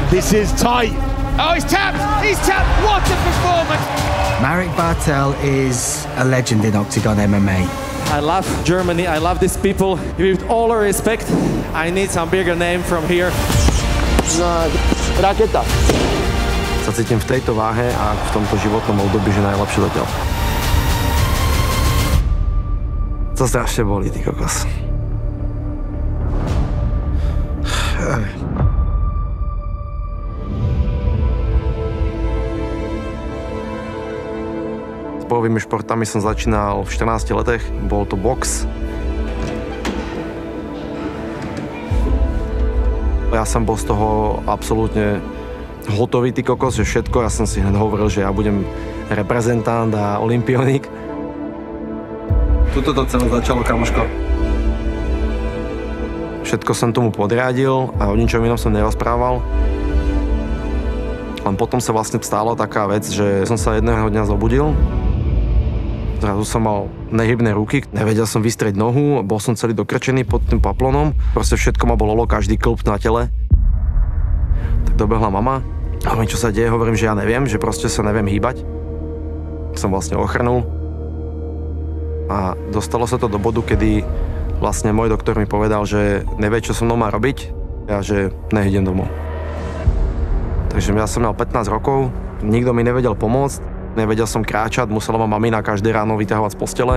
This is tight. Oh, he's tapped! He's tapped! What a performance! Marek Bartel is a legend in Octagon MMA. I love Germany, I love these people. With all respect, I need some bigger name from here. Raketa. Sa cítim v tejto váhe a v tomto životnom období, že najlepšie zatiaľ. To strašne bolí, ty kokos. S bojovými športami som začínal v 14 letech. Bol to box. Ja som bol z toho absolútne hotový, ty kokos, že všetko. Ja som si hneď hovoril, že ja budem reprezentant a olympionik. Tuto to celé začalo, kamoško. Všetko som tomu podriadil a o ničom inom som nerozprával. Len potom sa vlastne stala taká vec, že som sa jedného dňa zobudil. Zrazu som mal nehybné ruky, nevedel som vystrieť nohu, bol som celý dokrčený pod tým paplonom. Proste všetko ma bolelo, každý klb na tele. Tak dobehla mama. Hovorím, čo sa deje, hovorím, že ja neviem, že proste sa neviem hýbať. Som vlastne ochrnul. A dostalo sa to do bodu, kedy vlastne môj doktor mi povedal, že nevie, čo so mnou má robiť a že nejdem domov. Takže ja som mal 15 rokov, nikto mi nevedel pomôcť. Nevedel som kráčať, musela ma mamina každé ráno vyťahovať z postele.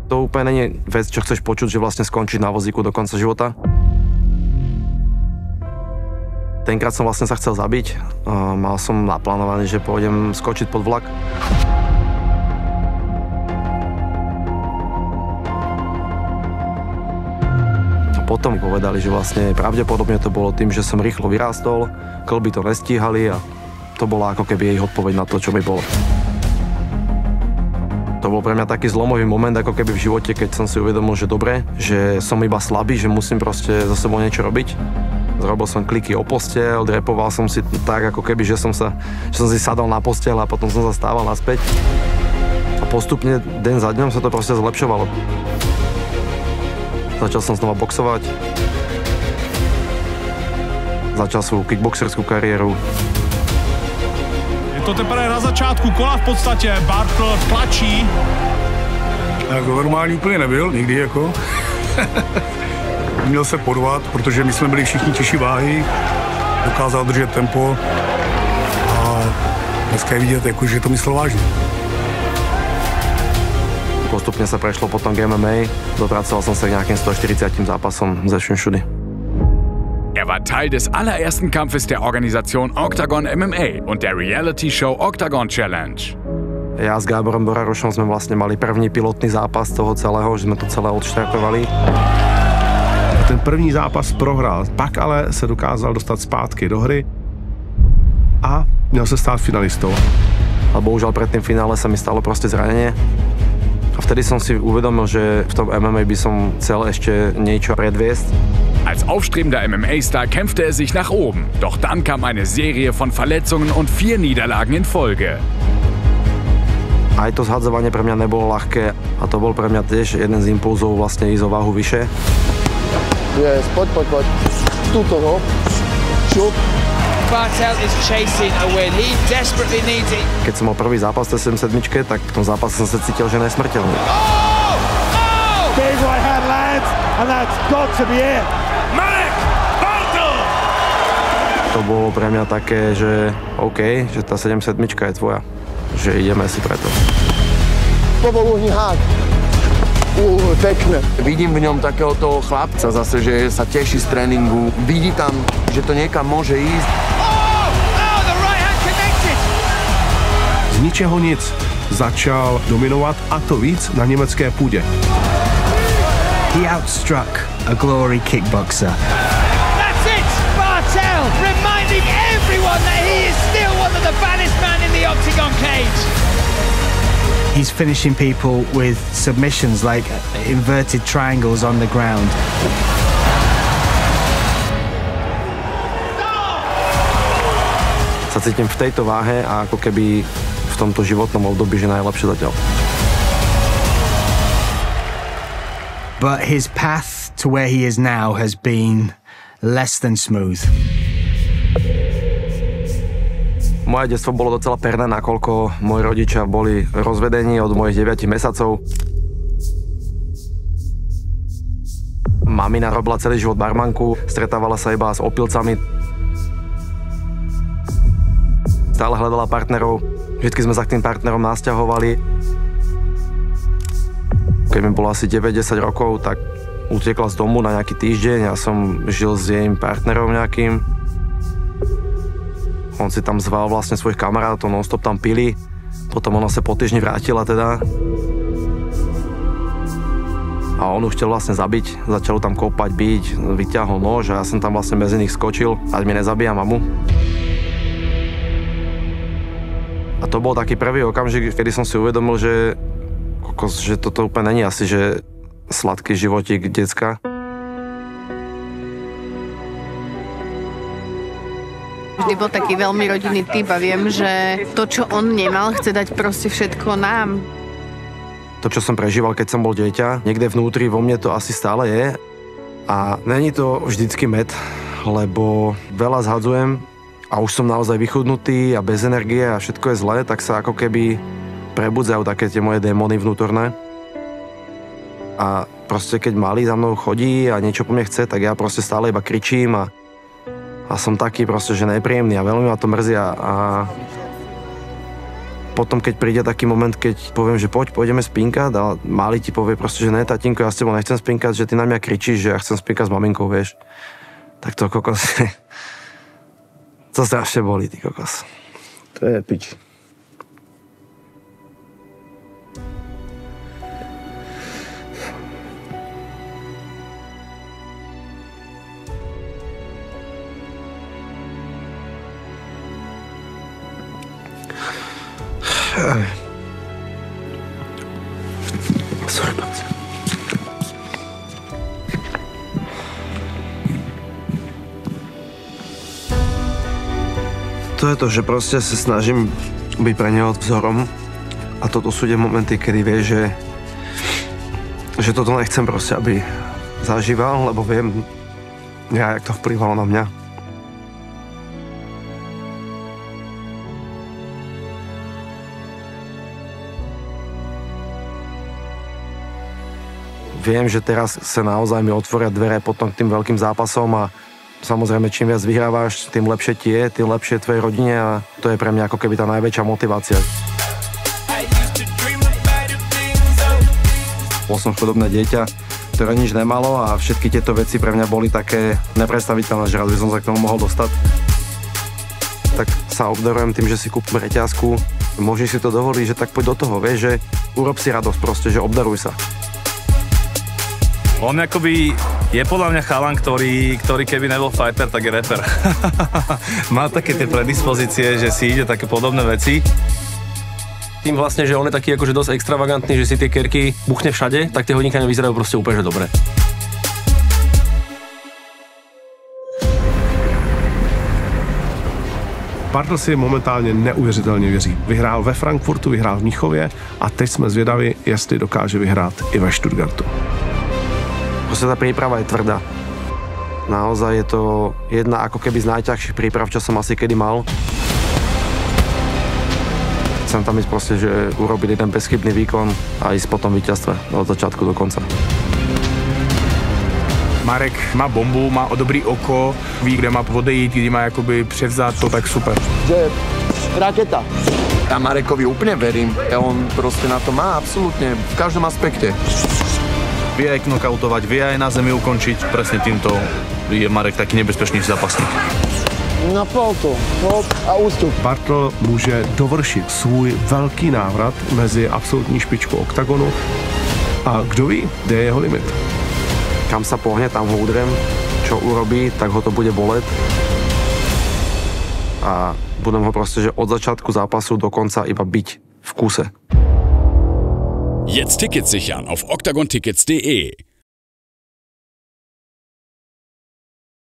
To úplne nie je vec, čo chceš počuť, že vlastne skončíš na vozíku do konca života. Tenkrát som vlastne sa chcel zabiť. Mal som naplánovaný, že pôjdem skočiť pod vlak. Potom povedali, že vlastne pravdepodobne to bolo tým, že som rýchlo vyrástol, klby to nestíhali a to bola ako keby ich odpoveď na to, čo mi bolo. To bol pre mňa taký zlomový moment, ako keby v živote, keď som si uvedomil, že dobre, že som iba slabý, že musím proste za sebou niečo robiť. Zrobil som kliky o posteľ, drepoval som si tak, ako keby, že som si sadol na posteľ a potom som sa stával naspäť. A postupne, deň za dňom sa to proste zlepšovalo. Začal som znova boxovať. Začal svoju kickboxerskú kariéru. Je to teprve na začátku kola v podstatě. Bartel tlačí. Jako normální úplně nebyl, nikdy jako. Měl se porvat, protože my jsme byli všichni těžší váhy. Dokázal držet tempo. A dneska je vidět, jako, že to myslel vážně. Postupne sa prešlo potom k MMA, dopracoval som sa k nejakým 140 zápasom ze všudy. Er war Teil des allerersten Kampfes der Organisation Octagon MMA und der Reality-Show Octagon Challenge. Ja s Gáborom Borarošom sme vlastne mali první pilotný zápas toho celého, že sme to celé odštartovali. Ten první zápas prohrál, pak ale se dokázal dostat zpátky do hry a měl se stát finalistou. A bohužiaľ pred tým finále sa mi stalo proste zranenie. A vtedy som si uvedomil, že v tom MMA by som chcel ešte niečo predviesť. Als aufstrebender MMA-Star kämpfte er sich nach oben. Doch dann kam eine Serie von Verletzungen und 4 Niederlagen in Folge. Aj to zhadzovanie pre mňa nebolo ľahké a to bol pre mňa tiež jeden z impulzov vlastne ísť o váhu vyššie. Poď. Tuto, no. Šup. Bartel is chasing a win. He desperately needs it. Keď som mal prvý zápas v 77, tak v tom zápase som sa cítil, že nesmrteľný. Big right hand lands, and that's got to be it. Marek Bartel! To bolo pre mňa také, že OK, že tá 77 je tvoja. Že ideme si preto. Povoluhni hák. Pekne. Vidím v ňom takého toho chlapca zase, že sa teší z tréningu. Vidí tam, že to niekam môže ísť. The right hand connected. Z ničeho nic začal dominovat a to víc na německé půdě. He outstruck a glory kickboxer. That's it! Bartel reminding everyone that he is still one of the baddest men in the Octagon cage. He's finishing people with submissions like inverted triangles on the ground. Sa cítim v tejto váhe a ako keby v tomto životnom období, že najlepšie zatiaľ. But his path to where he is now has been less than smooth. Moje detstvo bolo docela perné, nakoľko moji rodičia boli rozvedení od mojich 9 mesiacov. Mamina robila celý život barmanku, stretávala sa iba s opilcami. Stále hľadala partnerov, vždy sme sa k tým partnerom nasťahovali. Keď mi bolo asi 9-10 rokov, tak utekla z domu na nejaký týždeň, ja som žil s jej partnerom nejakým. On si tam zval vlastne svojich kamarátov, non-stop tam pili, potom ona sa po týždni vrátila teda. A on už chcel vlastne zabiť, začal tam kopať, biť, vyťahol nož a ja som tam vlastne medzi nich skočil, ať mi nezabíja mamu. A to bol taký prvý okamžik, kedy som si uvedomil, že toto úplne není asi, že sladký životík decka. Vždy bol taký veľmi rodinný typ a viem, že to, čo on nemal, chce dať proste všetko nám. To, čo som prežíval, keď som bol dieťa, niekde vnútri vo mne to asi stále je. A není to vždycky med, lebo veľa zhadzujem a už som naozaj vychudnutý a bez energie a všetko je zlé, tak sa ako keby prebudzajú také tie moje démony vnútorné. A proste keď malý za mnou chodí a niečo po mne chce, tak ja proste stále iba kričím a som taký proste, že nepríjemný a veľmi ma to mrzí a potom, keď príde taký moment, keď poviem, že pôjdeme spinkať a malý ti povie proste, že ne, tatínko, ja s tebou nechcem spinkať, že ty na mňa kričíš, že ja chcem spinkať s maminkou, vieš. Tak to kokos, to strašne bolí, ty kokos. To je pič. Sorry, Babce. To je to, že proste sa snažím byť pre neho vzorom a toto sú tie momenty, kedy vie, že toto nechcem proste, aby zažíval, lebo viem, jak to vplyvalo na mňa. Viem, že teraz sa naozaj mi otvoria dvere potom k tým veľkým zápasom a samozrejme, čím viac vyhrávaš, tým lepšie ti je, tým lepšie tvojej rodine a to je pre mňa ako keby tá najväčšia motivácia. Bol som chudobné dieťa, ktoré nič nemalo a všetky tieto veci pre mňa boli také nepredstaviteľné, že raz by som sa k tomu mohol dostať. Tak sa obdarujem tým, že si kúpim reťazku, môžeš si to dovoliť, že tak poď do toho, vieš, že urob si radosť proste, že obdaruj sa. On akoby je podľa mňa chalan, ktorý keby nebol fighter, tak je rapper. Má také tie predispozície, že si ide také podobné veci. Tým vlastne, že on je taký akože dosť extravagantný, že si tie kerky buchne všade, tak tie hodinkáne vyzerajú proste úplne že dobre. Bartl si momentálně neuvěřitelně věří. Vyhrál ve Frankfurtu, vyhrál v Mnichově a teď jsme zvědaví, jestli dokáže vyhrát i ve Stuttgartu. Proste tá príprava je tvrdá. Naozaj je to jedna ako keby z najťažších príprav, čo som asi kedy mal. Chcem tam ísť proste, že urobiť jeden bezchybný výkon a ísť potom víťazstve od začiatku do konca. Marek má bombu, má dobrý oko, ví, kde má odejít, kdy má jakoby převzát to, tak super. Že raketa. Ja Marekovi úplne verím. On proste na to má absolútne v každom aspekte. Vie aj knockoutovať, vie aj na zemi ukončiť. Presne týmto je Marek taký nebezpečný zápasník. Na poltu, hop a ústup. Bartl může dovršit svůj velký návrat mezi absolutní špičkou oktagonu a kdo ví, kde je jeho limit. Kam sa pohne, tam ho udrem. Čo urobí, tak ho to bude boleť. A budem ho proste, že od začiatku zápasu do konca iba byť v kuse. Jetzt Tickets sichern auf octagontickets.de.